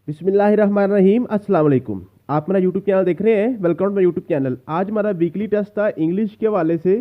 बिस्मिल्लाहिर्रहमानिर्रहीम अस्सलाम वालेकुम। आप मेरा यूट्यूब चैनल देख रहे हैं, welcome to my YouTube channel. आज हमारा वीकली टेस्ट था इंग्लिश के हवाले से।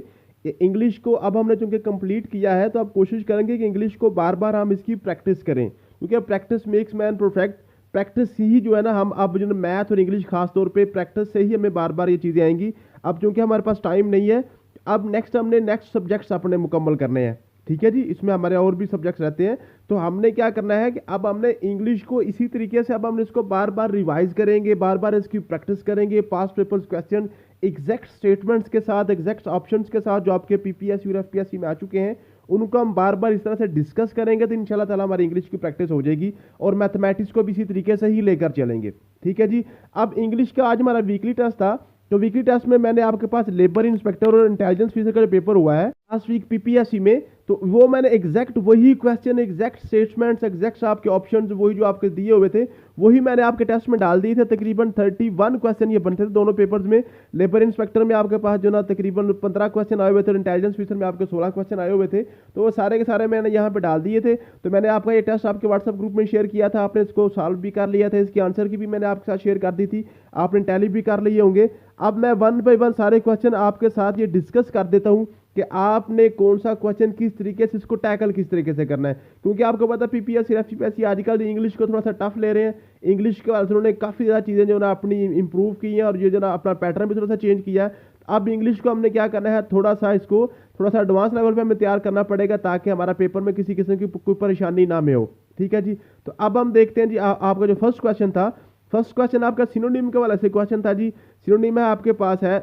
इंग्लिश को अब हमने चूंकि कंप्लीट किया है तो अब कोशिश करेंगे कि इंग्लिश को बार बार हम इसकी प्रैक्टिस करें, क्योंकि practice makes man perfect. Practice ही जो है ना, हम अब जो मैथ और इंग्लिश खास तौर पे प्रैक्टिस से ही हमें बार बार ये चीज़ें आएंगी। अब चूंकि हमारे पास टाइम नहीं है, अब हमने नेक्स्ट सब्जेक्ट्स अपने मुकम्मल करने हैं। ठीक है जी, इसमें हमारे और भी सब्जेक्ट्स रहते हैं। तो हमने क्या करना है कि अब हमने इंग्लिश को इसी तरीके से अब हमने इसको बार बार रिवाइज करेंगे, बार बार इसकी प्रैक्टिस करेंगे। Past papers question exact statements के साथ, एग्जैक्ट ऑप्शंस के साथ जो आपके पीपीएससी और एफपीएससी में आ चुके हैं, उनको हम बार बार इस तरह से डिस्कस करेंगे तो इंशाल्लाह ताला हमारी इंग्लिश की प्रैक्टिस हो जाएगी। और मैथमेटिक्स को भी इसी तरीके से ही लेकर चलेंगे। ठीक है जी। अब इंग्लिश का आज हमारा वीकली टेस्ट था, तो वीकली टेस्ट में मैंने आपके पास लेबर इंस्पेक्टर और इंटेलिजेंस ऑफिसर का जो पेपर हुआ है लास्ट वीक पीपीएससी में, तो वो मैंने एग्जैक्ट वही क्वेश्चन, एग्जैक्ट स्टेटमेंट्स, एग्जैक्ट आपके ऑप्शंस वही जो आपके दिए हुए थे वही मैंने आपके टेस्ट में डाल दिए थे। तकरीबन 31 क्वेश्चन ये बनते थे दोनों पेपर्स में। लेबर इंस्पेक्टर में आपके पास जो ना तकरीबन 15 क्वेश्चन आए हुए थे और इंटेलिजेंस ऑफिसर में आपके 16 क्वेश्चन आए हुए थे। तो वो सारे के सारे मैंने यहाँ पे डाल दिए थे। तो मैंने आपका ये टेस्ट आपके व्हाट्सएप ग्रुप में शेयर किया था, आपने इसको सॉल्व भी कर लिया था, इसके आंसर की भी मैंने आपके साथ शेयर कर दी थी, आपने टैली भी कर लिए होंगे। अब मैं 1 बाय 1 सारे क्वेश्चन आपके साथ ये डिस्कस कर देता हूँ कि आपने कौन सा क्वेश्चन किस तरीके से इसको टैकल किस तरीके से करना है। क्योंकि आपको पता है पीपीएससी एफपीएससी आजकल इंग्लिश को थोड़ा सा टफ ले रहे हैं। इंग्लिश के बाद उन्होंने काफ़ी ज़्यादा चीज़ें जो ना अपनी इंप्रूव की हैं और ये जो ना अपना पैटर्न भी थोड़ा सा चेंज किया है। अब इंग्लिश को हमने क्या करना है, थोड़ा सा इसको थोड़ा सा एडवांस लेवल पे हमें तैयार करना पड़ेगा ताकि हमारा पेपर में किसी किस्म की कोई परेशानी ना में हो। ठीक है जी। तो अब हम देखते हैं जी, आपका जो फर्स्ट क्वेश्चन था, फर्स्ट क्वेश्चन आपका सिनोनिम के वाले से क्वेश्चन था जी। सिनोनिम है आपके पास है,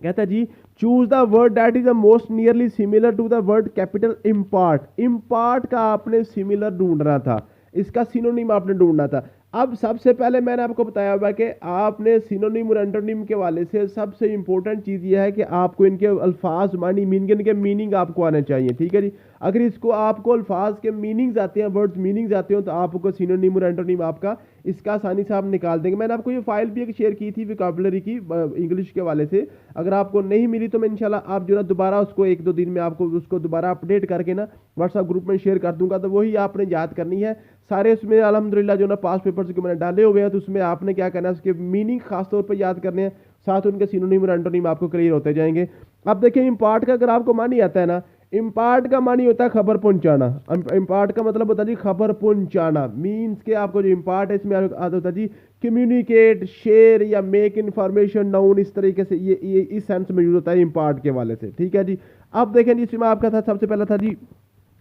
कहता है जी choose the word that is the most nearly similar to the word capital impart. Impart का आपने सिमिलर ढूंढना था, इसका सिनोनिम आपने ढूंढना था। अब सबसे पहले मैंने आपको बताया हुआ कि आपने सिनोनिम और एंटोनिम के वाले से सबसे इंपॉर्टेंट चीज़ यह है कि आपको इनके अल्फाज मानी इनके मीनिंग आपको आने चाहिए। ठीक है जी। अगर इसको आपको अल्फाज के मीनिंग्स आते हैं, वर्ड्स मीनिंग्स आते हो, तो आपको सिनोनिम और एंटोनिम आपका इसका आसानी से आप निकाल देंगे। मैंने आपको ये फाइल भी एक शेयर की थी वोकैबुलरी की इंग्लिश के वाले से। अगर आपको नहीं मिली तो मैं इंशाल्लाह आप जो ना दोबारा उसको 1-2 दिन में आपको उसको दोबारा अपडेट करके ना व्हाट्सएप ग्रुप में शेयर कर दूंगा। तो वही आपने याद करनी है सारे। उसमें अल्हम्दुलिल्लाह जो ना पास्ट पेपर्स के मैंने डाले हुए हैं, तो उसमें आपने क्या करना है, उसके मीनिंग खास तौर पर याद करने हैं, साथ उनके सिनोनिम और एंटोनिम आपको क्लियर होते जाएंगे। अब देखिए इम्पार्ट का अगर आपको मानी आता है ना, इम्पार्ट का मानी होता है खबर पहुंचाना। इम्पार्ट का मतलब होता है जी खबर पहुंचाना। मीन्स के आपको जो इम्पार्ट है इसमें आता होता है जी कम्युनिकेट, शेयर या मेक इन्फॉर्मेशन नाउन, इस तरीके से ये इस सेंस में यूज होता है इम्पार्ट के वाले से। ठीक है जी। अब देखें जी, इसमें आपका था सबसे पहला था जी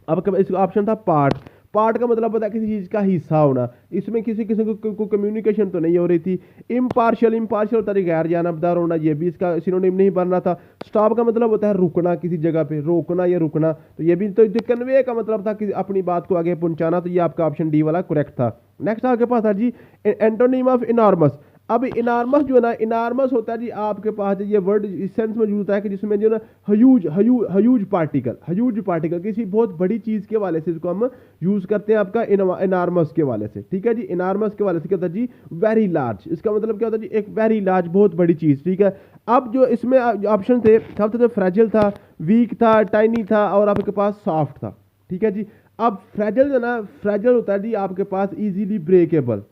आपका इसका ऑप्शन था पार्ट। पार्ट का मतलब होता है किसी चीज़ का हिस्सा होना। इसमें किसी किसी को कम्युनिकेशन तो नहीं हो रही थी। इम्पार्शियल, इम्पार्शियल होता है गैर जानबदार होना, ये भी इसका सिनोनिम नहीं बनना था। स्टॉप का मतलब होता है रुकना, किसी जगह पे रोकना या रुकना, तो ये भी तो कन्वे का मतलब था कि अपनी बात को आगे पहुंचाना। तो ये आपका ऑप्शन डी वाला करेक्ट था। नेक्स्ट आपके पास था जी एंटोनिम ऑफ इनॉर्मस। अब इनार्मस जो है ना, इनार्मस होता है जी आपके पास ये वर्ड इस सेंस में यूज होता है कि जिसमें जो ना ह्यूज पार्टिकल किसी बहुत बड़ी चीज के वाले से इसको हम यूज करते हैं आपका इनार्मस के वाले से। ठीक है जी। इनार्मस के वाले से क्या होता है जी वेरी लार्ज। इसका मतलब क्या होता है जी एक वेरी लार्ज, बहुत बड़ी चीज। ठीक है। अब जो इसमें ऑप्शन थे, सबसे तो फ्रेजिल था, वीक था, टाइनी था और आपके पास सॉफ्ट था। ठीक है जी। अब फ्रेजिल जो ना, फ्रेजिल होता है जी आपके पास इजीली ब्रेकेबल।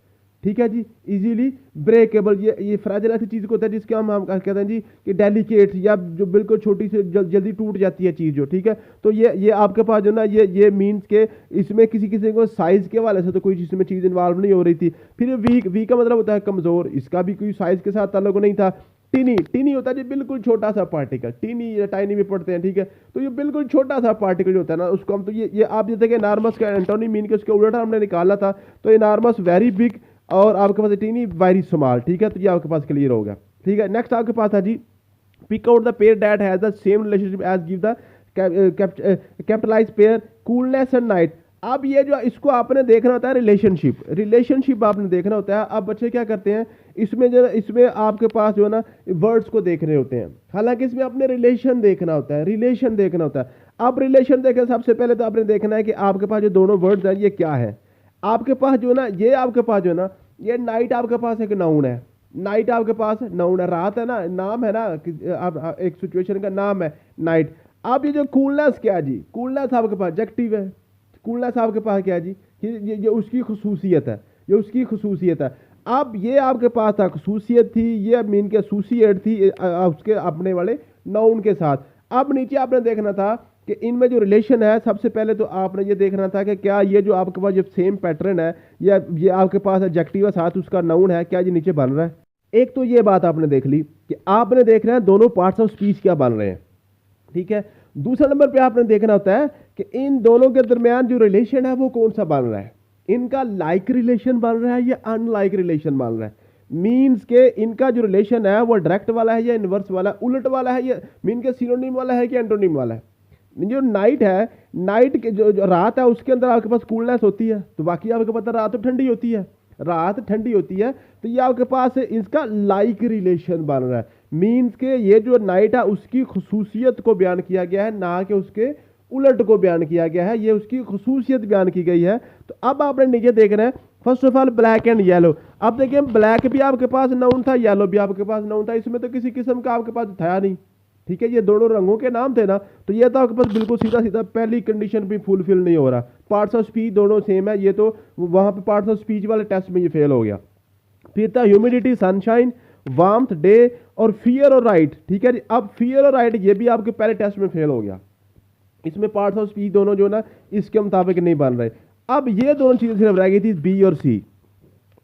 ठीक है जी, इजीली ब्रेकेबल। ये फ्रेजाइल ऐसी चीज़ को होता है जिसके हम कहते हैं जी कि डेलिकेट, या जो बिल्कुल छोटी से जल्दी टूट जाती है चीज़ जो। ठीक है। तो ये आपके पास जो ना ये मीन्स के इसमें किसी किसी को साइज़ के वाले से तो कोई जिसमें चीज़ इन्वॉल्व नहीं हो रही थी। फिर वीक का मतलब होता है कमज़ोर, इसका भी कोई साइज़ के साथ ताल्लुक नहीं था। टीनी होता है जी बिल्कुल छोटा सा पार्टिकल, टीनी या टाइनी में पढ़ते हैं। ठीक है। तो ये बिल्कुल छोटा सा पार्टिकल जो होता है ना, उसको हम तो ये आप जैसे कि इनार्मस का एंटोनिम मीन के उसके उल्टा हमने निकाला था। तो इनार्मस वेरी बिग और आपके पास टीनी वेरी स्मॉल। ठीक है। तो ये आपके पास क्लियर हो गया। ठीक है। नेक्स्ट आपके पास है जी pick out the pair that has the same relationship as give the capitalize pair coolness and night. अब ये जो इसको आपने देखना होता है रिलेशनशिप आपने देखना होता है। अब बच्चे क्या करते हैं, इसमें आपके पास जो है ना वर्ड्स को देखने होते हैं, हालांकि इसमें अपने रिलेशन देखना होता है। अब रिलेशन देखें, सबसे पहले तो आपने देखना है कि आपके पास जो दोनों वर्ड्स हैं ये क्या है। आपके पास जो ना ये नाइट आपके पास एक नाउन है। नाइट आपके पास नाउन है, रात है ना, नाम है ना, आप एक सिचुएशन का नाम है नाइट। अब ये जो कूलनेस क्या है जी, कूलनेस आपके पास एडजेक्टिव है। कूलनेस आपके पास क्या है जी, ये उसकी खसूसियत है। ये उसकी खसूसियत है। अब ये आपके पास था खसूसियत थी, ये मीन के एसोसिएट थी उसके अपने वाले नाउन के साथ। अब नीचे आपने देखना था कि इनमें जो रिलेशन है, सबसे पहले तो आपने ये देखना था कि क्या ये जो आपके पास जो सेम पैटर्न है या ये आपके पास एडजेक्टिव है साथ उसका नाउन है, क्या ये नीचे बन रहा है। एक तो ये बात आपने देख ली कि आपने देखना है दोनों पार्ट्स ऑफ स्पीच क्या बन रहे हैं, ठीक है। दूसरा नंबर पे आपने देखना होता है कि इन दोनों के दरमियान जो रिलेशन है वो कौन सा बन रहा है, इनका लाइक रिलेशन बन रहा है या अनलाइक रिलेशन बन रहा है। मीन्स के इनका जो रिलेशन है वो डायरेक्ट वाला है या इनवर्स वाला, उलट वाला है, या मीन के सिनोनिम वाला है कि एंटोनिम वाला है। जो नाइट है, नाइट के जो रात है उसके अंदर आपके पास कूलनेस होती है, तो बाकी आपको पता रात तो ठंडी होती है, रात ठंडी होती है, तो ये आपके पास इसका लाइक रिलेशन बन रहा है। मीन्स के ये जो नाइट है उसकी खसूसियत को बयान किया गया है, ना कि उसके उलट को बयान किया गया है, ये उसकी खसूसियत बयान की गई है। तो अब आपने नीचे देखना है first of all black and yellow. अब देखिए ब्लैक भी आपके पास नाउन था, येलो भी आपके पास नाउन था, इसमें तो किसी किस्म का आपके पास था नहीं, ठीक है। ये दोनों रंगों के नाम थे ना, तो ये तो आपके पास बिल्कुल सीधा सीधा पहली कंडीशन भी फुलफिल नहीं हो रहा। पार्ट्स ऑफ स्पीच दोनों सेम है, ये तो वहां पे पार्ट्स ऑफ स्पीच वाले टेस्ट में ये फेल हो गया। फिर था ह्यूमिडिटी, सनशाइन, वार्मथ, डे और फियर और राइट, ठीक है जी। अब फियर और राइट ये भी आपके पहले टेस्ट में फेल हो गया, इसमें पार्ट्स ऑफ स्पीच दोनों जो ना इसके मुताबिक नहीं बन रहे। अब ये दोनों चीजें सिर्फ रह गई थी बी और सी,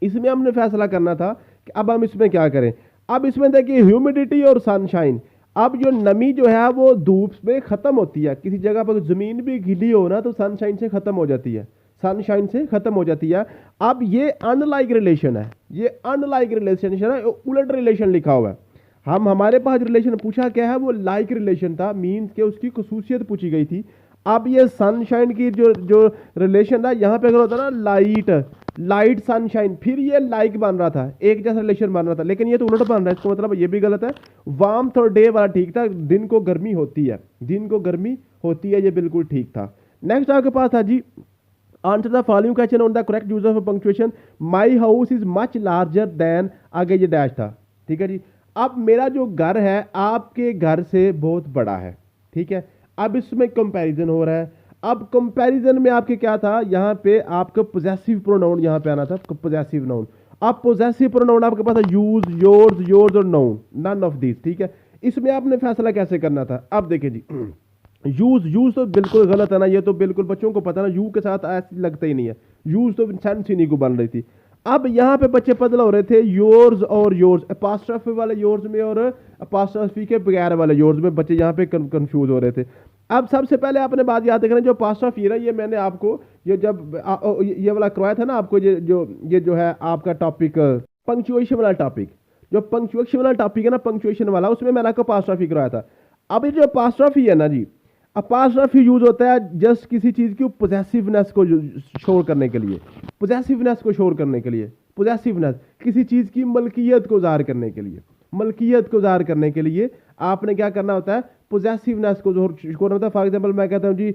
इसमें हमने फैसला करना था कि अब हम इसमें क्या करें। अब इसमें देखिए ह्यूमिडिटी और सनशाइन, अब जो नमी जो है वो धूप में खत्म होती है, किसी जगह पर जमीन भी गीली हो ना तो सनशाइन से खत्म हो जाती है, सनशाइन से खत्म हो जाती है। अब ये अनलाइक रिलेशन है, ये अनलाइक रिलेशन है, उलट रिलेशन लिखा हुआ है। हमारे पास रिलेशन पूछा क्या है, वो लाइक रिलेशन था, मीन्स के उसकी खसूसियत पूछी गई थी। अब ये सनशाइन की जो रिलेशन था, यहाँ पे अगर होता ना लाइट, लाइट सनशाइन, फिर ये लाइक बन रहा था, एक जैसा रिलेशन बन रहा था, लेकिन ये तो उलट बन रहा है, इसको मतलब ये भी गलत है। वार्मथ और डे वाला ठीक था, दिन को गर्मी होती है, दिन को गर्मी होती है, ये बिल्कुल ठीक था। नेक्स्ट आपके पास था जी answer the following question on the correct use of punctuation. My house is much larger than, आगे ये डैश था, ठीक है जी। अब मेरा जो घर है आपके घर से बहुत बड़ा है, ठीक है। अब इसमें कंपैरिजन हो रहा है। अब कंपैरिजन में आपके क्या था, यहाँ पे आपका पोजेसिव प्रोनाउन यहाँ पे आना था, पोजेसिव नाउन। अब पोजेसिव प्रोनाउन आपके पास है यूज, योर्स, योर्स और नाउन, नन ऑफ दिस, ठीक है। इसमें आपने फैसला कैसे करना था। अब देखिए जी यूज, यूज तो बिल्कुल गलत है ना, ये तो बिल्कुल बच्चों को पता ना, यू के साथ ऐसे लगता ही नहीं है, यूज तो सेंस ही नहीं को बन रही थी। अब यहाँ पे बच्चे पतला हो रहे थे, योर्स और योर्स, अपोस्ट्रोफी वाले योर्स में और अपोस्ट्रोफी के बगैर वाले योर्स में बच्चे यहाँ पे कंफ्यूज हो रहे थे। अब सबसे पहले आपने बात याद रखना, जो अपोस्ट्रोफी है ये मैंने आपको ये जब ये वाला करवाया था ना आपको, ये जो है आपका टॉपिक पंक्चुएशन वाला टॉपिक, जो पंक्चुएशन वाला टॉपिक है ना, पंक्चुएशन वाला, उसमें मैंने आपको अपोस्ट्रोफी करवाया था। अब ये जो अपोस्ट्रोफी है ना जी, अपोस्ट्रोफी यूज होता है जस्ट किसी चीज की पोजेसिवनेस को शो करने के लिए, पोजेसिवनेस को शो करने के लिए, पोजेसिवनेस किसी चीज की मलकियत को ज़ाहिर करने के लिए, मलकियत को ज़ाहिर करने के लिए आपने क्या करना होता है, पोजेसिवनेस को शो करना होता है। फॉर एग्जाम्पल मैं कहता हूँ जी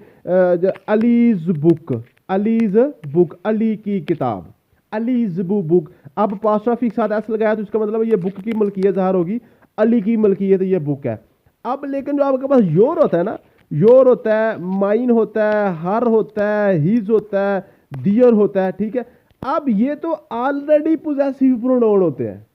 अलीज बुक, अलीज बुक, अली की किताब, अलीज बुक। अब अपोस्ट्रोफी के साथ एस लगाया तो इसका मतलब ये बुक की मलकियत ज़ाहिर होगी, अली की मलकियत ये बुक है। अब लेकिन जो आपके पास योर होता है ना, योर होता है, माइन होता है, हर होता है, हिज होता है, डियर होता है, ठीक है। अब ये तो ऑलरेडी पोजेसिव प्रोनाउन होते हैं,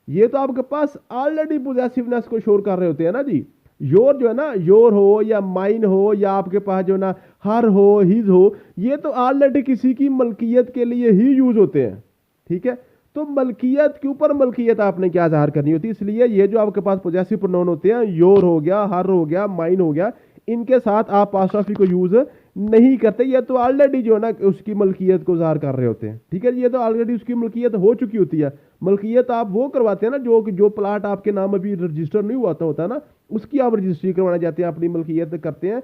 ये तो आपके पास ऑलरेडी पोजेसिवनेस को शोर कर रहे होते हैं ना जी। योर जो है ना, योर हो या माइन हो या आपके पास जो ना हर हो, हिज हो, ये तो ऑलरेडी किसी की मलकियत के लिए ही यूज होते हैं, ठीक है। तो मलकियत के ऊपर मलकियत आपने क्या ज़ाहिर करनी होती है, इसलिए ये जो आपके पास पोजेसिव प्रोनाउन होते हैं, योर हो गया, हर हो गया, माइन हो गया, इनके साथ आप अपोस्ट्रोफी को यूज नहीं करते, ये तो ऑलरेडी जो है ना उसकी मलकियत को ज़ाहिर कर रहे होते हैं, ठीक है। ये तो ऑलरेडी उसकी मलकियत हो चुकी होती है। मलकियत आप वो करवाते हैं ना जो प्लाट आपके नाम अभी रजिस्टर नहीं हुआ होता ना, उसकी आप रजिस्ट्री करवाना चाहते हैं, अपनी मलकियत करते हैं,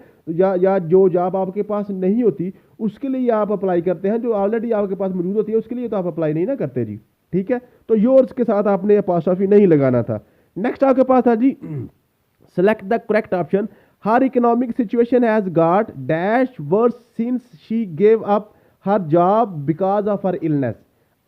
या जो जॉब आपके पास नहीं होती उसके लिए आप अप्लाई करते हैं, जो ऑलरेडी आपके पास मौजूद होती है उसके लिए तो आप अप्लाई नहीं ना करते जी, ठीक है। तो योर्स के साथ आपने अपोस्ट्रोफी नहीं लगाना था। नेक्स्ट आपके पास था जी select the correct option. Her economic situation has got dash worse since she gave up her job because of her illness.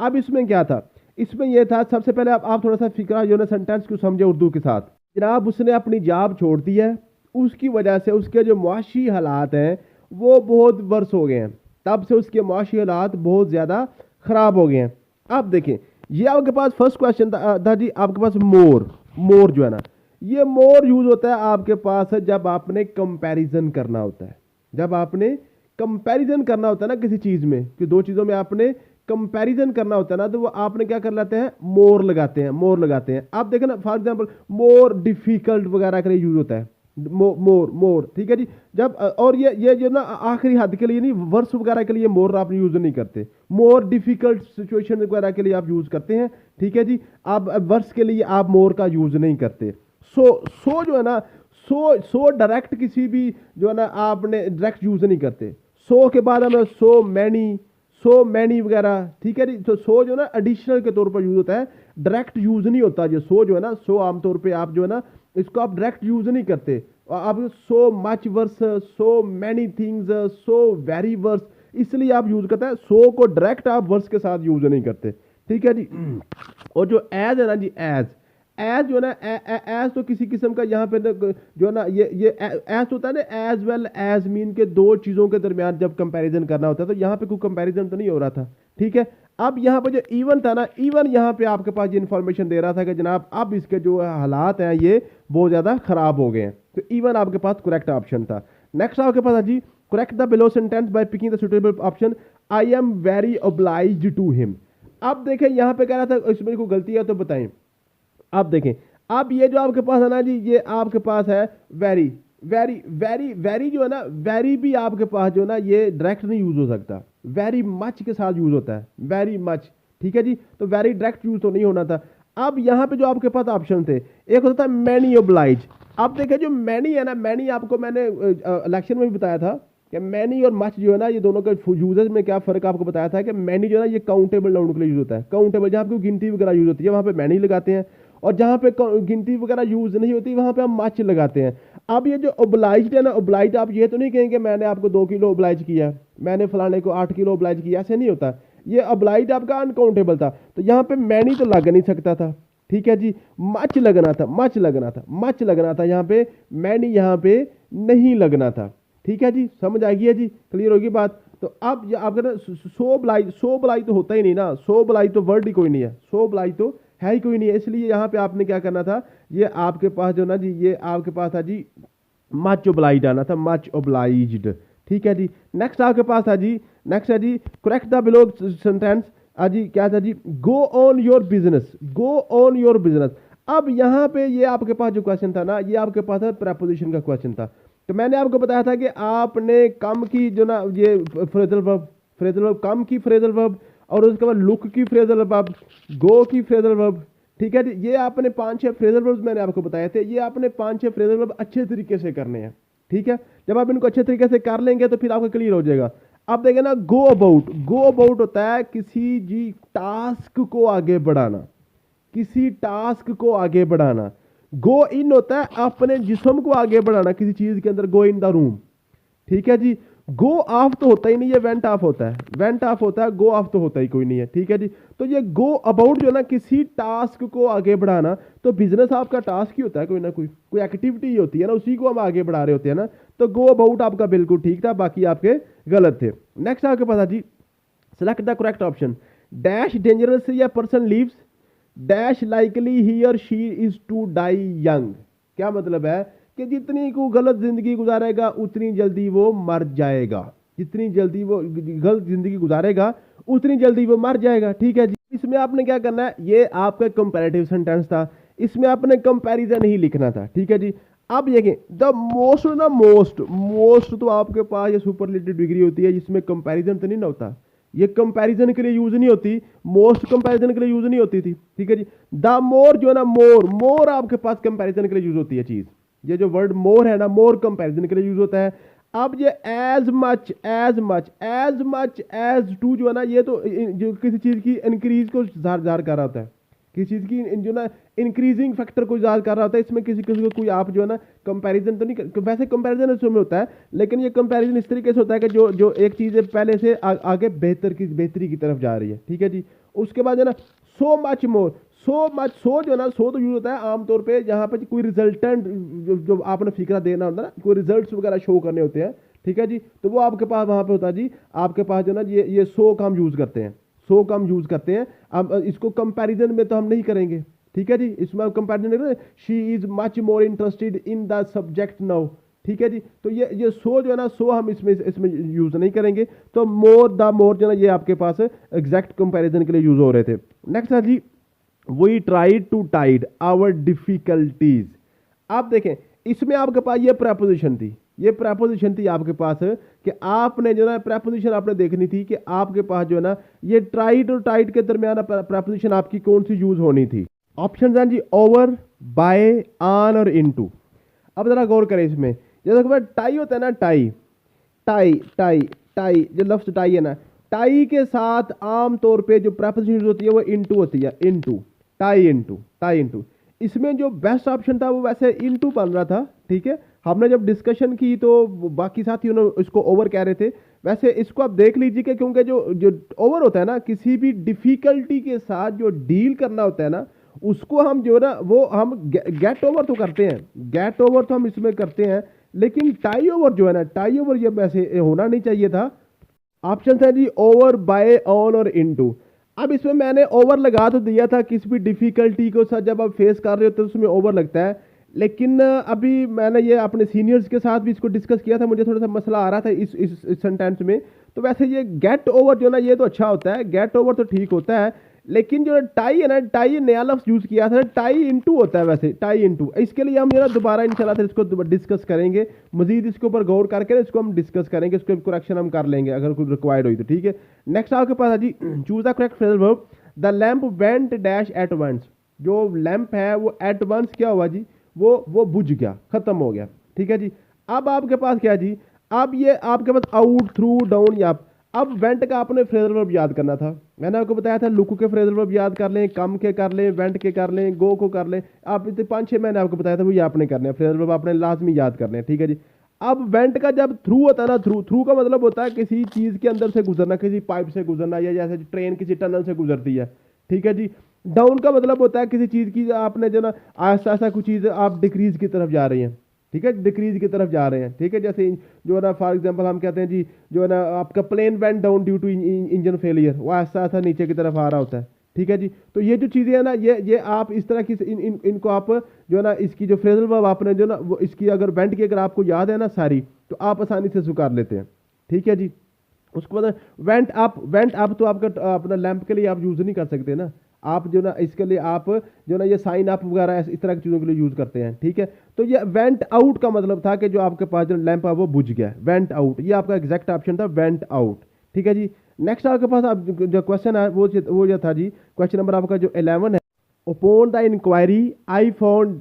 अब इसमें क्या था, इसमें यह था, सबसे पहले आप थोड़ा सा फिक्रा जो ना सेंटेंस को समझे उर्दू के साथ। जनाब उसने अपनी जॉब छोड़ दी है, उसकी वजह से उसके जो मुआशी हालात हैं वो बहुत वर्स हो गए हैं, तब से उसके मुआशी हालात बहुत ज़्यादा खराब हो गए हैं। अब देखें, ये आपके पास फर्स्ट क्वेश्चन था जी, आपके पास मोर, मोर जो है ना, ये मोर यूज होता है आपके पास जब आपने कंपैरिजन करना होता है, जब आपने कंपैरिजन करना होता है ना किसी चीज में, कि दो चीजों में आपने कंपैरिजन करना होता है ना, तो वो आपने क्या कर लेते हैं, मोर लगाते हैं, मोर लगाते हैं। आप देखें ना, फॉर एग्जांपल मोर डिफिकल्ट वगैरह के लिए यूज होता है मोर मोर, ठीक है जी। जब और ये जो ना आखिरी हद के लिए नहीं, वर्स वगैरह के लिए मोर आप यूज नहीं करते, मोर डिफिकल्ट सिचुएशन वगैरह के लिए आप यूज करते हैं, ठीक है जी। आप वर्स के लिए आप मोर का यूज नहीं करते। सो जो है ना, सो डायरेक्ट किसी भी जो है ना आपने डायरेक्ट यूज नहीं करते। सो के बाद हमें सो मैनी वगैरह, ठीक है जी। तो सो जो है ना एडिशनल के तौर पर यूज होता है, डायरेक्ट यूज नहीं होता। जो सो जो है ना, सो आमतौर पे आप जो है ना इसको आप डायरेक्ट यूज नहीं करते। आप so much worse, so many things, so very worse, इसलिए आप यूज करते हैं। सो को डायरेक्ट आप वर्स के साथ यूज नहीं करते, ठीक है जी। और जो एज है ना जी, एज जो है ना, एज तो किसी किस्म का यहाँ पे जो है ना, ये एज होता है ना, एज वेल एज मीन के दो चीजों के दरमियान जब कंपैरिजन करना होता है, तो यहाँ पे कोई कंपैरिजन तो नहीं हो रहा था, ठीक है। अब यहाँ पे जो इवन था ना, इवन यहाँ पे आपके पास ये इन्फॉर्मेशन दे रहा था कि जनाब अब इसके जो हालात हैं ये बहुत ज्यादा खराब हो गए हैं, तो इवन आपके पास करेक्ट ऑप्शन था। नेक्स्ट आपके पास है जी, correct the below sentence by picking the suitable option, I am very obliged to him. अब देखें यहाँ पे कह रहा था इसमें कोई गलती है तो बताएं। अब देखें, अब ये जो आपके पास है ना जी, ये आपके पास है वेरी, वेरी वेरी वेरी जो है ना, वेरी भी आपके पास जो है ना ये डायरेक्ट नहीं यूज हो सकता, वेरी मच के साथ यूज होता है, वेरी मच, ठीक है जी। तो वेरी डायरेक्ट यूज तो नहीं होना था। अब यहाँ पे जो आपके पास ऑप्शन थे, एक होता था मैनी ओब्लाइज। अब देखें जो मैनी है ना, मैनी आपको मैंने इलेक्शन में भी बताया था कि मैनी और मच जो है ना, ये दोनों का यूजेज में क्या फर्क आपको बताया था कि मैनी जो है ना ये काउंटेबल नाउन के लिए यूज होता है, काउंटेबल जहाँ पे गिनती वगैरह यूज होती है वहाँ पे मैनी लगाते हैं, और जहाँ पे गिनती वगैरह यूज नहीं होती वहाँ पे हम मच लगाते हैं। अब ये जो ओब्लाइज्ड है ना, ओब्लाइज्ड आप ये तो नहीं कहेंगे मैंने आपको 2 किलो ओब्लाइज किया, मैंने फलाने को 8 किलो ओब्लाइज किया, ऐसे नहीं होता। ये ओब्लाइज्ड आपका अनकाउंटेबल था, तो यहाँ पे मैनी तो लग नहीं सकता था, ठीक है जी। मच लगना था, मच लगना था, मच लगना था, यहाँ पे मैनी यहाँ पे नहीं लगना था, ठीक है जी। समझ आ गई है जी, क्लियर होगी बात। तो अब आपका सो ब्लाई तो होता ही नहीं ना, सो ब्लाई तो वर्ड ही कोई नहीं है, सो ब्लाई तो है ही कोई नहीं है, इसलिए यहाँ पे आपने क्या करना था, ये आपके पास जो ना जी, ये आपके पास था जी मच ओब्लाइज्ड आना था, मच ओब्लाइज्ड, ठीक है जी। नेक्स्ट आपके पास था जी, नेक्स्ट है जी करेक्ट द बिलो सेंटेंस, जी क्या था जी, go on your business, go on your business. अब यहाँ पे ये आपके पास जो क्वेश्चन था ना, ये आपके पास है प्रेपोजिशन का क्वेश्चन था। तो मैंने आपको बताया था कि आपने कम की जो ना ये फ्रेजल वर्ब, कम की फ्रेजल वर्ब, और उसके बाद लुक की फ्रेजल वर्ब, गो की फ्रेजल वर्ब, ठीक है जी। ये आपने 5-6 फ्रेजल वर्ब्स मैंने आपको बताए थे, ये आपने 5-6 फ्रेजल वर्ब अच्छे तरीके से करने हैं, ठीक है। जब आप इनको अच्छे तरीके से कर लेंगे तो फिर आपको क्लियर हो जाएगा। अब देखें ना, गो अबाउट, गो अबाउट होता है किसी जी टास्क को आगे बढ़ाना, किसी टास्क को आगे बढ़ाना। गो इन होता है अपने जिस्म को आगे बढ़ाना किसी चीज के अंदर, गो इन द रूम, ठीक है जी। गो ऑफ तो होता ही नहीं है, वेंट ऑफ होता है, वेंट ऑफ होता है, गो ऑफ तो होता ही कोई नहीं है, ठीक है जी। तो ये गो अबाउट जो है ना किसी टास्क को आगे बढ़ाना, तो बिजनेस आपका टास्क ही होता है, कोई ना कोई एक्टिविटी ही होती है ना, उसी को हम आगे बढ़ा रहे होते हैं ना। तो गो अबाउट आपका बिल्कुल ठीक था, बाकी आपके गलत थे। नेक्स्ट आपके पास जी, select the correct option, dash dangerous या person lives dash likely he और she is to die young. क्या मतलब है कि जितनी को गलत जिंदगी गुजारेगा उतनी जल्दी वो मर जाएगा, जितनी जल्दी वो गलत जिंदगी गुजारेगा उतनी जल्दी वो मर जाएगा, ठीक है जी। इसमें आपने क्या करना है, ये आपका कंपैरेटिव सेंटेंस था, इसमें आपने कंपैरिजन ही लिखना था, ठीक है जी। अब देखें द मोस्ट ना, मोस्ट मोस्ट तो आपके पास ये सुपरलेटिव डिग्री होती है, जिसमें कंपैरिजन तो नहीं ना होता, ये कंपैरिजन के लिए यूज नहीं होती, मोस्ट कंपैरिजन के लिए यूज नहीं होती थी, ठीक है जी। द मोर जो है ना, मोर मोर आपके पास कंपैरिजन के लिए यूज होती है चीज, ये जो वर्ड मोर है ना, मोर कंपैरिजन के लिए यूज होता है। अब ये as much, as much, as much as to जो है ना, ये तो जो किसी चीज की इंक्रीज को जार कर रहा होता है, किसी चीज की जो ना इंक्रीजिंग फैक्टर को जार कर रहा होता है। इसमें किसी किसी को कोई आप जो है ना कंपैरिजन तो नहीं वैसे कंपैरिजन इसमें होता है, लेकिन ये कंपैरिजन इस तरीके से होता है कि जो जो एक चीज है पहले से आगे बेहतरी की तरफ जा रही है, ठीक है जी। उसके बाद है ना so much more, so much, सो जो है ना, सो तो यूज होता है आमतौर पे जहां पे कोई रिजल्टेंट जो आपने फिक्रा देना होता है ना, कोई रिजल्ट्स वगैरह शो करने होते हैं, ठीक है जी। तो वो आपके पास वहां पे होता है जी, आपके पास जो ना ये सो का हम यूज करते हैं, सो का हम यूज करते हैं। अब इसको कंपैरिजन में तो हम नहीं करेंगे, ठीक है जी, इसमें कंपैरिजन नहीं करेंगे। She is much more interested in the subject now, ठीक है जी। तो ये सो जो है ना, सो हम इसमें इसमें यूज नहीं करेंगे। तो मोर द मोर जो है ना, ये आपके पास एग्जैक्ट कंपैरिजन के लिए यूज हो रहे थे। नेक्स्ट है जी, we tried to tide our difficulties. आप देखें इसमें आपके पास ये प्रेपोजिशन थी, ये प्रेपोजिशन थी आपके पास कि आपने जो ना प्रेपोजिशन आपने देखनी थी कि आपके पास जो है ना ये ट्राइड और टाइड के दरमियान प्रेपोजिशन आपकी कौन सी यूज होनी थी। ऑप्शन हैं जी ओवर, बाय, ऑन और इनटू। अब जरा गौर करें इसमें, जैसे कि टाई होता है ना, टाई टाई टाई टाई, जो लफ्ज टाई है ना, टाई के साथ आमतौर पे जो प्रेपोजिशन होती है वो इनटू होती है, into, tie into, tie into. इसमें जो बेस्ट ऑप्शन था वो वैसे इनटू बन रहा था, ठीक है। हमने जब डिस्कशन की तो बाकी साथियों ने इसको ओवर कह रहे थे। वैसे इसको आप देख लीजिए कि क्योंकि जो जो ओवर होता है ना, किसी भी डिफिकल्टी के साथ जो डील करना होता है ना, उसको हम जो ना वो हम गेट ओवर तो करते हैं, गेट ओवर तो हम इसमें करते हैं, लेकिन टाई ओवर जो है ना, टाई ओवर ये वैसे होना नहीं चाहिए था। ऑप्शन है जी ओवर, बाय, ऑन और इनटू। अब इसमें मैंने ओवर लगा तो दिया था, किसी भी डिफिकल्टी को साथ जब आप फेस कर रहे हो तो उसमें ओवर लगता है। लेकिन अभी मैंने ये अपने सीनियर्स के साथ भी इसको डिस्कस किया था, मुझे थोड़ा सा मसला आ रहा था इस सेंटेंस में। तो वैसे ये गेट ओवर जो ना, ये तो अच्छा होता है, गेट ओवर तो ठीक होता है। लेकिन जो टाई है ना, टाई नया लफ्ज यूज किया था, टाई इनटू होता है वैसे, टाई इनटू। इसके लिए हम जो ना दोबारा इंशाल्लाह से इसको डिस्कस करेंगे, मजीद इसके ऊपर गौर करके इसको हम डिस्कस करेंगे, इसको करेक्शन हम कर लेंगे अगर कुछ रिक्वायर्ड हुई तो, ठीक है। नेक्स्ट आपके पास है जी, choose the correct phrasal verb. The lamp went dash at once. जो लैम्प है वो एट वंस क्या हुआ जी, वो बुझ गया, खत्म हो गया, ठीक है जी। अब आपके पास क्या जी, अब ये आपके पास आउट, थ्रू, डाउन या अप। अब वेंट का आपने फ्रेजल वर्ब याद करना था, मैंने आपको बताया था लुक के फ्रेजल वर्ब याद कर लें, कम के कर लें, वेंट के कर लें, गो को कर लें। आप इतने 5-6 मैंने आपको बताया था, वो ये आपने करने हैं, फ्रेजल वर्ब आपने लाजमी याद करने हैं, ठीक है जी। अब वेंट का जब थ्रू होता है ना, थ्रू, थ्रू का मतलब होता है किसी चीज के अंदर से गुजरना, किसी पाइप से गुजरना, या जैसे ट्रेन किसी टनल से गुजरती है, ठीक है जी। डाउन का मतलब होता है किसी चीज की आपने जो ना आहिस्ता आहिस्ता कुछ चीज आप डिक्रीज की तरफ जा रही हैं, ठीक है, डिक्रीज की तरफ जा रहे हैं, ठीक है। जैसे जो है ना फॉर एग्जांपल हम कहते हैं जी, जो है ना आपका plane went down due to engine failure, वो आहिस्ता आहिस्ता नीचे की तरफ आ रहा होता है, ठीक है जी। तो ये जो चीज़ें हैं ना, ये आप इस तरह की इनको आप जो है ना, इसकी जो फ्रेजल वर्ब आपने जो ना वो इसकी अगर वेंट की अगर आपको याद है ना सारी, तो आप आसानी से स्वीकार लेते हैं, ठीक है जी। उसके बाद वेंट अप तो आपका अपना लैंप के लिए आप यूज़ नहीं कर सकते ना, आप जो ना इसके लिए आप जो ना ये साइन अप वगैरह इस तरह की चीज़ों के लिए यूज़ करते हैं, ठीक है। तो ये वेंट आउट का मतलब था कि जो आपके पास जो लैंप है वो बुझ गया, वेंट आउट, ये आपका एग्जैक्ट ऑप्शन था, वेंट आउट, ठीक है जी। नेक्स्ट आपके पास आप जो क्वेश्चन है वो जो था जी, क्वेश्चन नंबर आपका जो 11 है, open the inquiry I found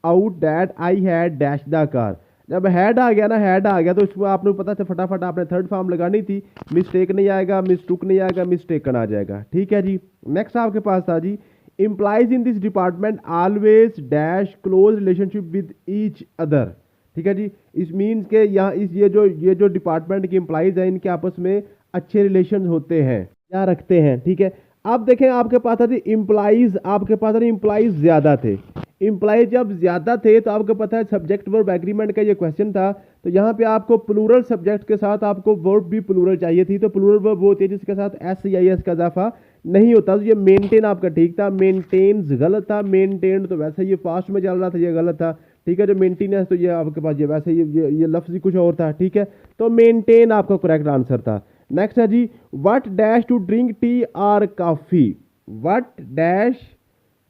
out that I had dash the car. जब हेड आ गया ना, हेड आ गया तो इसको आपने पता था, फटाफट आपने थर्ड फॉर्म लगानी थी, मिस्टेक नहीं आएगा, मिसटुक नहीं आएगा, मिस्टेकन आ जाएगा, ठीक है जी। नेक्स्ट आपके पास था जी, employees in this department always dash close relationship with each other, ठीक है जी। इस मीन्स के यहाँ ये जो डिपार्टमेंट की इम्प्लाइज है, इनके आपस में अच्छे रिलेशन होते हैं या रखते हैं, ठीक है। अब देखें आपके पास था जी इम्प्लाइज, आपके पास इम्प्लाइज ज्यादा थे। इम्प्लाइज जब ज्यादा थे तो आपको पता है सब्जेक्ट वर्ब एग्रीमेंट का ये क्वेश्चन था, तो यहाँ पे आपको प्लूरल सब्जेक्ट के साथ आपको वर्ब भी प्लूरल चाहिए थी, तो प्लूरल वर्ब वो होती है जिसके साथ एस या एस का इजाफा नहीं होता। तो ये मेंटेन आपका ठीक था, मेंटेन्स गलत था, मेंटेन तो वैसे ये फास्ट में चल रहा था, ये गलत था, ठीक है। जो मेंटेनेंस तो ये आपके पास ये वैसे ये लफ्ज ही कुछ और था, ठीक है। तो मेंटेन आपका करेक्ट आंसर था। नेक्स्ट है जी, what dash to drink tea or coffee, what dash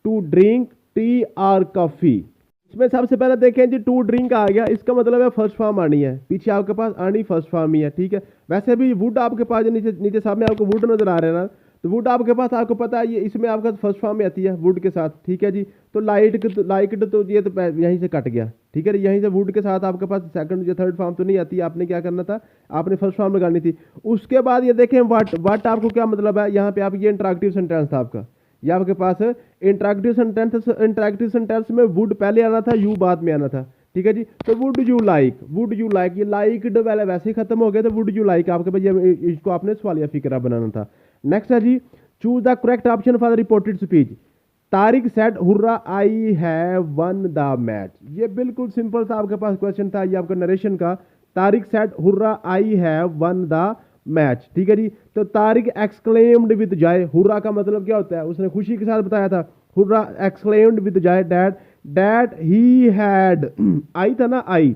to drink tea or coffee. इसमें सबसे पहले देखें जी, टू ड्रिंक आ गया, इसका मतलब है फर्स्ट फॉर्म आनी है, पीछे आपके पास आनी फर्स्ट फॉर्म ही है, ठीक है। वैसे भी वुड आपके पास नीचे नीचे सामने आपको वुड नजर आ रहा है ना, तो वुड आपके पास आपको पता है ये इसमें आपका फर्स्ट फॉर्म में आती है वुड के साथ, ठीक है जी। तो लाइट तो ये तो यहीं से कट गया, ठीक है। यहीं से वुड के साथ आपके पास सेकंड या थर्ड फॉर्म तो नहीं आती, आपने क्या करना था, आपने फर्स्ट फॉर्म लगानी थी। उसके बाद ये देखें व्हाट आपको क्या मतलब है, यहाँ पे आप ये इंटरेक्टिव सेंटेंस था आपका, ये आपके पास इंटरेक्टिव सेंटेंस में वुड पहले आना था, यू बाद में आना था, ठीक है जी। तो वुड यू लाइक, ये लाइक्ड वाले वैसे ही खत्म हो गए, तो वुड यू लाइक आपके पास ये इसको आपने सवालिया फिक्रा बनाना था। नेक्स्ट है जी, choose the correct option for the reported speech. Tariq said hurrah I have won the match. ये बिल्कुल सिंपल था, आपके पास क्वेश्चन था ये आपका नरेशन का। Tariq said hurrah I have won the match, ठीक है जी। तो Tariq exclaimed with Joy, hurrah का मतलब क्या होता है, उसने खुशी के साथ बताया था, hurrah exclaimed with joy that he had, I था ना, आई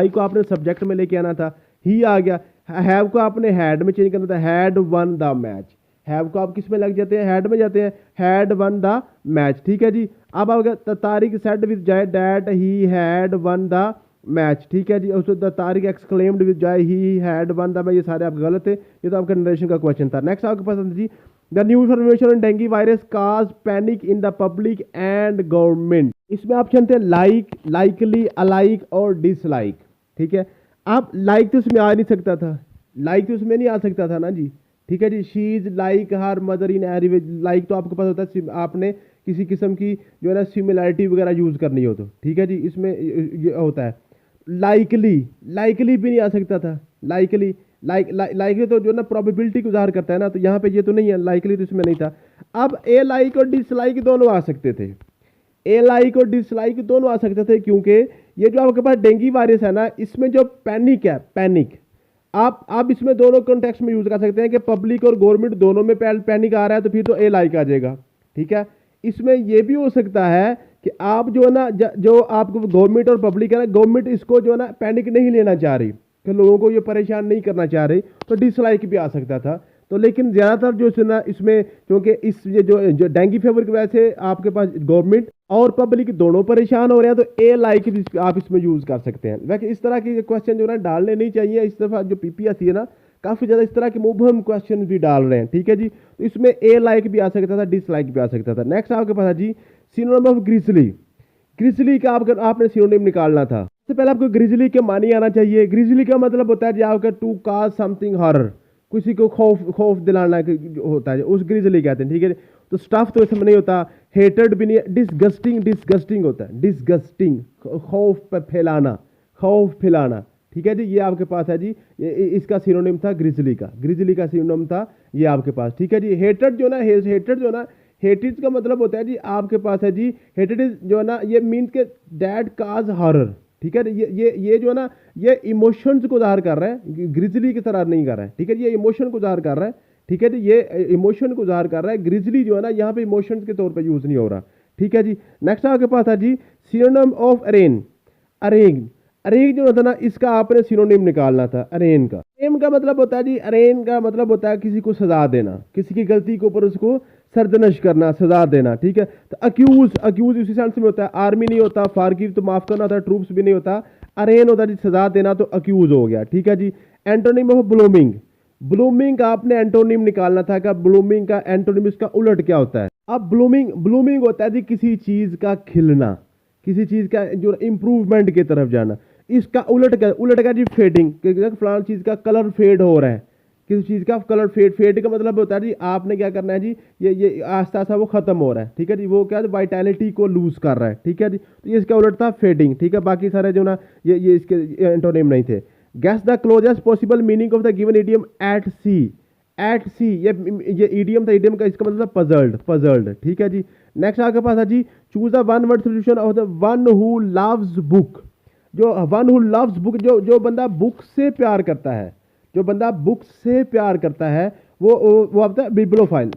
को आपने सब्जेक्ट में लेके आना था, ही आ गया, हैव को आपने हैड में चेंज करना था, had one the match, have को आप किस में लग जाते हैं, हैड में जाते हैं, हैड वन द मैच, ठीक है जी। अब आ गया Tariq said with joy that he had one the match, ठीक है जी। उसको the Tariq exclaimed with joy he had one the match, ये सारे आपके गलत थे, ये तो आपका नरेशन का क्वेश्चन था। नेक्स्ट आपके पास जी, the new information on dengue virus cause panic in the public and government. इसमें ऑप्शन थे लाइक, लाइकली, अलाइक और डिसलाइक, ठीक है। आप लाइक तो इसमें आ नहीं सकता था, लाइक तो उसमें नहीं आ सकता था ना जी, ठीक है जी। She is like her mother in every way, like तो आपके पास होता है आपने किसी किस्म की जो है ना सिमिलैरिटी वगैरह यूज करनी हो तो, ठीक है जी, इसमें ये होता है। लाइकली, लाइकली भी नहीं आ सकता था, लाइकली, लाइकली तो जो ना प्रोबेबिलिटी को ज़ाहिर करता है ना, तो यहाँ पे ये तो नहीं है, लाइकली तो इसमें नहीं था। अब ए लाइक और डिसलाइक दोनों आ सकते थे, ए लाइक और डिसलाइक दोनों आ सकते थे, क्योंकि ये जो आपके पास डेंगू वायरस है ना, इसमें जो पैनिक है, पैनिक, आप इसमें दोनों कॉन्टेक्स्ट में यूज कर सकते हैं कि पब्लिक और गवर्नमेंट दोनों में पैनिक आ रहा है, तो फिर तो ए लाइक आ जाएगा, ठीक है। इसमें यह भी हो सकता है कि आप जो है ना, जो आपको गवर्नमेंट और पब्लिक है ना, गवर्नमेंट इसको जो है ना पैनिक नहीं लेना चाह रही, कि लोगों को ये परेशान नहीं करना चाह रही, तो डिसलाइक भी आ सकता था। तो लेकिन ज़्यादातर जो है ना इसमें, क्योंकि इस ये जो डेंगू फीवर की वजह से आपके पास गवर्नमेंट और पब्लिक दोनों परेशान हो रहे हैं, तो ए लाइक भी आप इसमें यूज़ कर सकते हैं। वैसे इस तरह के क्वेश्चन जो है ना डालने नहीं चाहिए, इस दफ़ा जो पीपीएससी है ना काफ़ी ज़्यादा इस तरह के मुबहम क्वेश्चन भी डाल रहे हैं, ठीक है जी। तो इसमें ए लाइक भी आ सकता था, डिसलाइक भी आ सकता था। नेक्स्ट आपके पास है जी, सिनोनिम ऑफ ग्रिजली। ग्रिजली का आपने सिनोनिम निकालना था। सबसे पहले आपको ग्रिजली के मानी आना चाहिए। ग्रिजली का मतलब होता है जी आपका टू काज समथिंग हॉरर, किसी को खौफ दिलाना होता है, उस ग्रिजली कहते हैं, ठीक है। तो स्टफ तो इसमें नहीं होता, हेटेड भी नहीं, डिसगस्टिंग होता है, डिसगस्टिंग, खौफ फैलाना, खौफ फैलाना, ठीक है जी। ये आपके पास है जी, इसका सिनोनिम था ग्रिजली का सिनोनिम था ये आपके पास, ठीक है जी। हेटेड जो ना, हेटेड का मतलब होता है जी आपके पास है जी, हेटेड इज जो है ना, ये मीन्स के डैड काज हॉरर, ठीक है। ये जो है ना, ये इमोशंस को ज़ाहिर कर रहा है, ग्रिजली की तरह नहीं कर रहा है, ठीक है। ये इमोशन को ज़ाहिर कर रहा है, ठीक है जी, ये इमोशन को ज़ाहिर कर रहा है। ग्रिजली जो है ना यहाँ पे इमोशंस के तौर पे यूज़ नहीं हो रहा, ठीक है जी। नेक्स्ट आपके पास है जी, सिनोनिम ऑफ अरेन। अरेन जो होता है ना, इसका आपने सिनोनिम निकालना था, अरेन का मतलब होता है जी, अरेन का मतलब होता है किसी को सजा देना, किसी की गलती के ऊपर उसको सरदनश करना, सजा देना, ठीक है। तो अक्यूज उसी सेंस में होता है, आर्मी नहीं होता, फारगिव तो माफ करना होता है, ट्रूप्स भी नहीं होता, अरेन होता है जी सजा देना, तो अक्यूज हो गया, ठीक है जी। एंटोनिम ऑफ ब्लूमिंग का आपने एंटोनिम निकालना था, कि ब्लूमिंग का एंटोनिम इसका उलट क्या होता है। अब ब्लूमिंग होता है जी किसी चीज का खिलना, किसी चीज का जो इंप्रूवमेंट की तरफ जाना। इसका उलट का जी फेडिंग, फलाना चीज का कलर फेड हो रहा है, किसी चीज का कलर फेड का मतलब होता है जी आपने क्या करना है जी, ये आस्ता आस्ता वो खत्म हो रहा है, ठीक है जी, वो क्या वाइटैलिटी को लूज कर रहा है, ठीक है जी। तो ये इसका उलट था फेडिंग, ठीक है। बाकी सारे जो ना ये इसके एंटोनिम नहीं थे। Guess the closest possible meaning of the given idiom at sea, ये इडियम था, इडियम का इसका मतलब पजल्ड, ठीक है जी। नेक्स्ट आपके पास है जी, choose the one word solution of the one who loves book. जो वन हु लव्स बुक, जो बंदा बुक से प्यार करता है, जो बंदा बुक से प्यार करता है, वो आपका बिब्लोफाइल,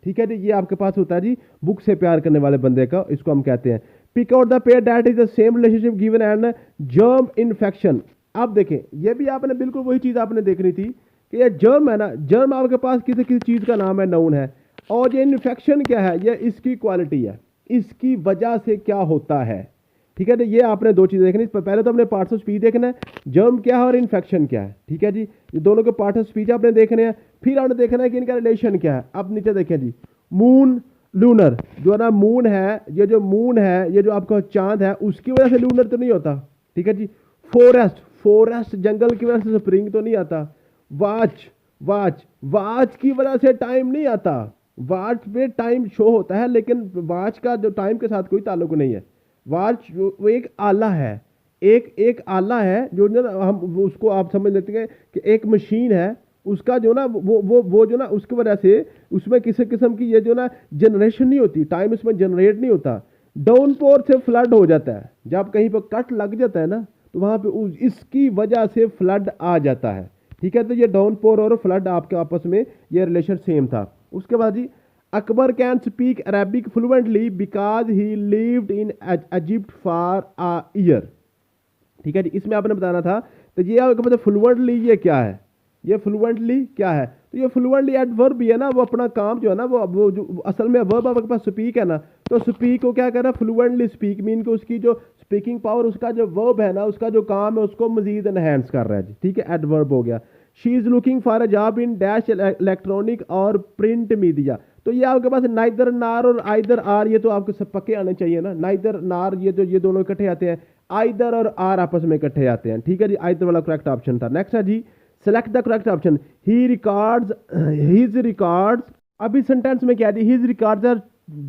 ठीक है जी। ये आपके पास होता है जी बुक से प्यार करने वाले बंदे का, इसको हम कहते हैं। Pick out the pair that is the same relationship given and germ infection. अब देखें, ये भी आपने बिल्कुल वही चीज आपने देखनी थी कि ये जर्म है ना, जर्म आपके पास किसी किसी चीज का नाम है, नाउन है, और ये इन्फेक्शन क्या है, ये इसकी क्वालिटी है, इसकी वजह से क्या होता है, ठीक है। तो ये आपने दो चीज़ें देखनी, पहले तो अपने पार्ट्स ऑफ स्पीच देखना है, जर्म क्या है और इन्फेक्शन क्या है, ठीक है जी। ये दोनों के पार्ट्स ऑफ स्पीच आपने देखने हैं, फिर आपने देखना है कि इनका रिलेशन क्या है। अब नीचे देखें जी, मून लूनर, जो है ना मून है, ये जो मून है, ये जो आपका चांद है, उसकी वजह से लूनर तो नहीं होता, ठीक है जी। फॉरेस्ट जंगल की वजह से स्प्रिंग तो नहीं आता। वाच की वजह से टाइम नहीं आता, वाच पे टाइम शो होता है, लेकिन वाच का जो टाइम के साथ कोई ताल्लुक नहीं है। वाच वो एक आला है, एक आला है, जो ना हम उसको आप समझ लेते हैं कि एक मशीन है, उसका जो ना वो जो ना उसकी वजह से उसमें किसी किस्म की ये जो ना जनरेशन नहीं होती, टाइम उसमें जनरेट नहीं होता। डाउनपोर से फ्लड हो जाता है, जब कहीं पर कट लग जाता है ना, तो वहाँ पे इसकी वजह से फ्लड आ जाता है, ठीक है, तो ये डाउनपोर और फ्लड आपके आपस में ये रिलेशन सेम था। उसके बाद जी, Akbar can speak Arabic fluently because he lived in Egypt for a year. ठीक है जी, इसमें आपने बताना था। तो ये आपको पता फ्लुएंटली ये क्या है, ये फ्लुएंटली क्या है, तो ये फ्लुएंटली एडवर्ब भी है ना, वो अपना काम जो है ना वो जो असल में वर्ब आपके पास स्पीक है ना, तो स्पीक को क्या कर रहा है, फ्लुएंटली स्पीक मीन को उसकी जो स्पीकिंग पावर, उसका जो वर्ब है ना, उसका जो काम है उसको मजीद एनहेंस कर रहा है जी। ठीक है, एडवर्ब हो गया। She is looking for a job in dash electronic और प्रिंट मीडिया। तो ये आपके पास नाइदर नार और आइदर आर, ये तो आपको सब पक्के आने चाहिए ना। नाइदर नार ये दोनों इकट्ठे आते हैं, आइदर और आर आपस में इकट्ठे आते हैं। ठीक है जी, आइदर वाला करेक्ट ऑप्शन था। नेक्स्ट है जी, select the correct option. He records, his records, अभी सेंटेंस में क्या दी, his records are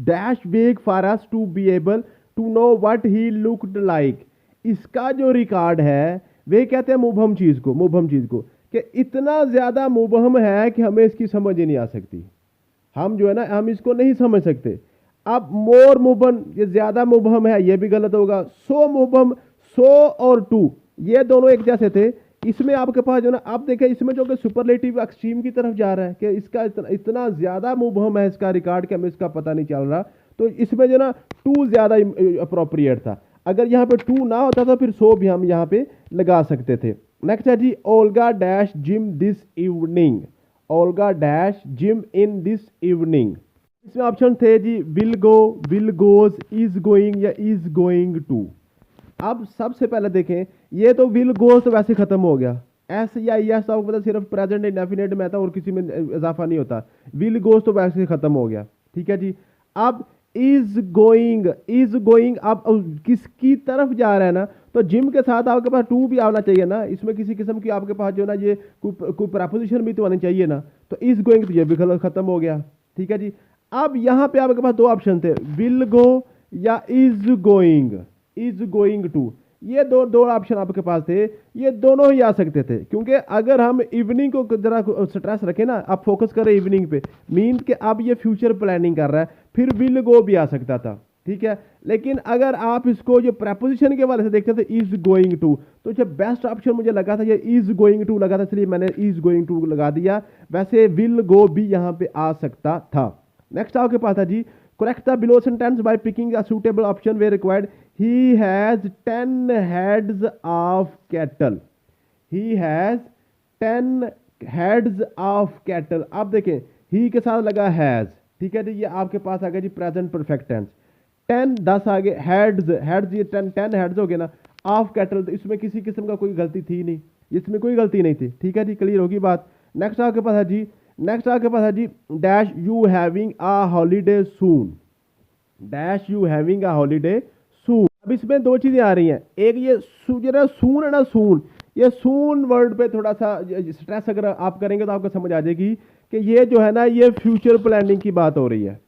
dash vague for us to be able to know what he looked like. इसका जो रिकॉर्ड है वे कहते हैं मुबहम चीज को, मुबहम चीज को, कि इतना ज्यादा मुबहम है कि हमें इसकी समझ ही नहीं आ सकती, हम जो है ना हम इसको नहीं समझ सकते। अब मोर मुबहम, ये ज्यादा मुबहम है, ये भी गलत होगा। सो मुबहम, सो और टू ये दोनों एक जैसे थे। इसमें आपके पास जो ना, आप देखें इसमें जो कि सुपरलेटिव एक्सट्रीम की तरफ जा रहा है कि इसका इतना ज्यादा मुबहम है इसका रिकॉर्ड कि हमें इसका पता नहीं चल रहा, तो इसमें जो ना टू ज्यादा अप्रोप्रिएट था। अगर यहाँ पे टू ना होता तो फिर सो भी हम यहाँ पे लगा सकते थे। नेक्स्ट है जी, Olga dash gym this evening. Olga dash gym in this evening. इसमें ऑप्शन थे जी, will go, will goes, is going या इज गोइंग टू। अब सबसे पहले देखें, ये तो विल गोज तो वैसे खत्म हो गया, एस या यस आपको पता सिर्फ प्रेजेंट इंडेफिनिट में था और किसी में इजाफा नहीं होता। विल गोज तो वैसे खत्म हो गया। ठीक है जी, अब इज गोइंग, इज गोइंग अब किसकी तरफ जा रहा है ना, तो जिम के साथ आपके पास टू भी आना चाहिए ना, इसमें किसी किस्म की आपके पास जो ना ये कोई प्रपोजिशन भी तो आनी चाहिए ना, तो इज गोइंग तो ये भी खत्म हो गया। ठीक है जी, अब यहां पे आपके पास दो ऑप्शन थे, विल गो या is going, is going to. ये दो ऑप्शन आपके पास थे, ये दोनों ही आ सकते थे, क्योंकि अगर हम इवनिंग को जरा स्ट्रेस रखें ना, आप फोकस करें इवनिंग पे, मीन कि अब ये फ्यूचर प्लानिंग कर रहा है, फिर विल गो भी आ सकता था। ठीक है, लेकिन अगर आप इसको जो प्रपोजिशन के वाले से देखते थे इज गोइंग टू, तो जो बेस्ट ऑप्शन मुझे लगा था ये इज गोइंग टू लगा था, इसलिए मैंने इज गोइंग टू लगा दिया। वैसे विल गो भी यहां पे आ सकता था। नेक्स्ट आपके पास था जी, correct the below sentence by picking a suitable option where required. He has 10 heads of cattle. He has 10 heads of cattle. आप देखें, ही के साथ लगा हैज। ठीक है जी, ये आपके पास आ गया जी प्रेजेंट परफेक्ट टेंस। 10 आगे, हेड्स, हेड्स ये 10 हेड्स हो गए ना ऑफ कैटल, तो इसमें किसी किस्म का कोई गलती थी नहीं, इसमें कोई गलती नहीं थी। ठीक है जी, क्लियर होगी बात। नेक्स्ट आपके पास है जी, नेक्स्ट आपके पास है जी, dash you having a holiday soon. Dash you having a holiday soon. अब इसमें दो चीजें आ रही हैं, एक ये जो सून है ना, सून, ये सून वर्ड पे थोड़ा सा स्ट्रेस अगर आप करेंगे तो आपको समझ आ जाएगी कि ये जो है ना ये फ्यूचर प्लानिंग की बात हो रही है,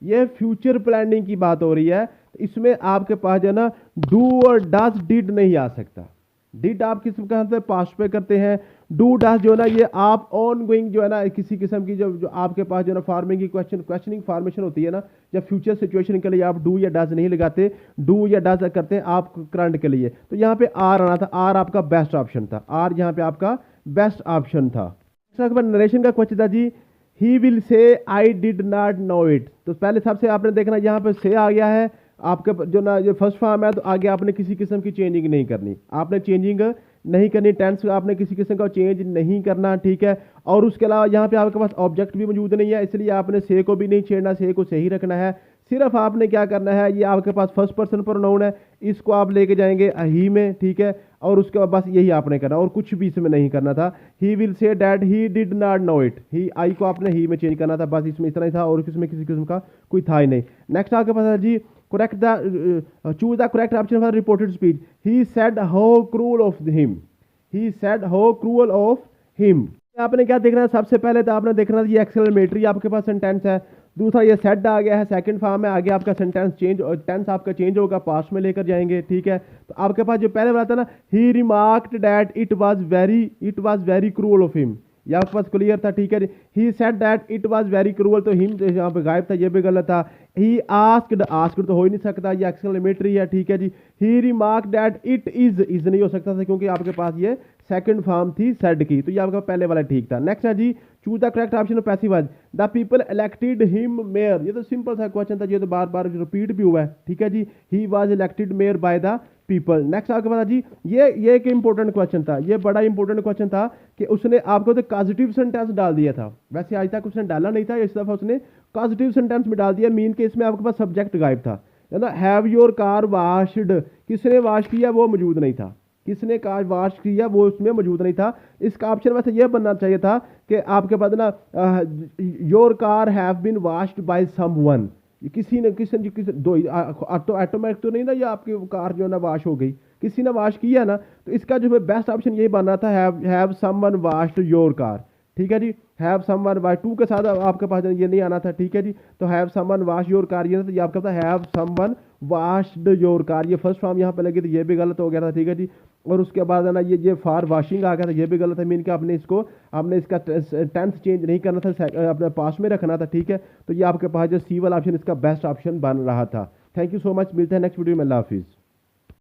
ये फ्यूचर प्लानिंग की बात हो रही है। इसमें आपके पास जो है ना डू और डज, डिड नहीं आ सकता। डिड आप किस तरह से पास्ट पे करते हैं, डू डज जो है ना ये आप ऑन गोइंग जो है ना किसी किस्म की जो आपके पास जो है ना फार्मिंग की क्वेश्चनिंग फॉर्मेशन होती है ना, जब फ्यूचर सिचुएशन के लिए आप डू या डज नहीं लगाते, डू या डज करते हैं आप करंट के लिए। तो यहाँ पे आर आना था, आर आपका बेस्ट ऑप्शन था, आर यहाँ पे आपका बेस्ट ऑप्शन था। नरेशन का क्वेश्चन था जी, he will say I did not know it. तो पहले सबसे आपने देखना यहाँ पे से आ गया है आपके जो ना ये फर्स्ट फॉर्म है, तो आगे आपने किसी किस्म की चेंजिंग नहीं करनी, आपने चेंजिंग नहीं करनी, टेंस आपने किसी किस्म का चेंज नहीं करना। ठीक है, और उसके अलावा यहाँ पे आपके पास ऑब्जेक्ट भी मौजूद नहीं है, इसलिए आपने से को भी नहीं छेड़ना, से को सही रखना है। सिर्फ आपने क्या करना है, ये आपके पास फर्स्ट पर्सन प्रोनाउन है, इसको आप लेके जाएंगे ही में। ठीक है, और उसके बाद बस यही आपने करना और कुछ भी इसमें नहीं करना था। He will say that he did not know it, he I को आपने ही में चेंज करना था, बस इसमें इतना ही था और इसमें किसी किस्म का कोई था ही नहीं। नेक्स्ट आपके पास है जी, correct the choose the correct option for reported speech. He said how cruel of him. He said how cruel of him. आपने क्या देखना है, सबसे पहले तो आपने देखना ये एक्सेलमेटरी आपके पास सेंटेंस है, दूसरा ये सेड आ गया है सेकंड फॉर्म में, आगे आपका सेंटेंस चेंज और टेंस आपका चेंज होगा, पास्ट में लेकर जाएंगे। ठीक है, तो आपके पास जो पहले वाला था ना, he remarked that it was very cruel of him, ये आपके पास क्लियर था। ठीक है, he said that it was very cruel, तो हिम यहाँ पे गायब था, ये भी गलत था। ही आस्क्ड, आस्क्ड तो हो ही नहीं सकता, ये एक्सक्लेमेटरी है। ठीक है जी, ही रिमार्क्ड दैट इट इज नहीं हो सकता था क्योंकि आपके पास ये सेकंड फॉर्म थी सेड की, तो ये आपका पहले वाला ठीक था। नेक्स्ट है जी, choose the correct option of passive voice. The people elected him mayor, ये तो सिंपल सा क्वेश्चन था, ये तो बार बार रिपीट भी हुआ है, ठीक है जी। He was elected mayor by the people. Next आपके पास जी, ये एक इंपॉर्टेंट क्वेश्चन था, ये बड़ा इंपॉर्टेंट क्वेश्चन था कि उसने आपको तो पॉजिटिव सेंटेंस डाल दिया था, वैसे आज तक उसने डाला नहीं था, इस दफा उसने पॉजिटिव सेंटेंस में डाल दिया, मीन के इसमें आपके पास सब्जेक्ट गायब था, है ना। हैव योर कार वॉश्ड, किसने वॉश किया वो मौजूद नहीं था, किसने कार वॉश किया वो उसमें मौजूद नहीं था। इसका ऑप्शन वैसे ये बनना चाहिए था कि आपके पास ना your car have been washed by someone, किसी ने दो तो ऑटोमेटिक तो नहीं ना, ये आपकी कार जो है ना वॉश हो गई, किसी ने वॉश किया ना, तो इसका जो है बेस्ट ऑप्शन यही बन रहा था, have someone washed your car, ठीक है जी। हैव समवन वॉश, टू के साथ आपके पास ये नहीं आना था, ठीक है जी। तो have someone wash your car, ये तो ये आपका था have someone washed your car, ये फर्स्ट फॉर्म यहाँ पे लगी, तो ये भी गलत हो गया था, ठीक है जी। और उसके बाद है ना ये फॉर वॉशिंग आ गया था, ये भी गलत है, मीन कि आपने इसका टेंस चेंज नहीं करना था, अपने पास में रखना था, ठीक है। तो ये आपके पास जो सी वाला ऑप्शन इसका बेस्ट ऑप्शन बन रहा था। थैंक यू सो मच, मिलते हैं नेक्स्ट वीडियो में, अल्लाह हाफिज़।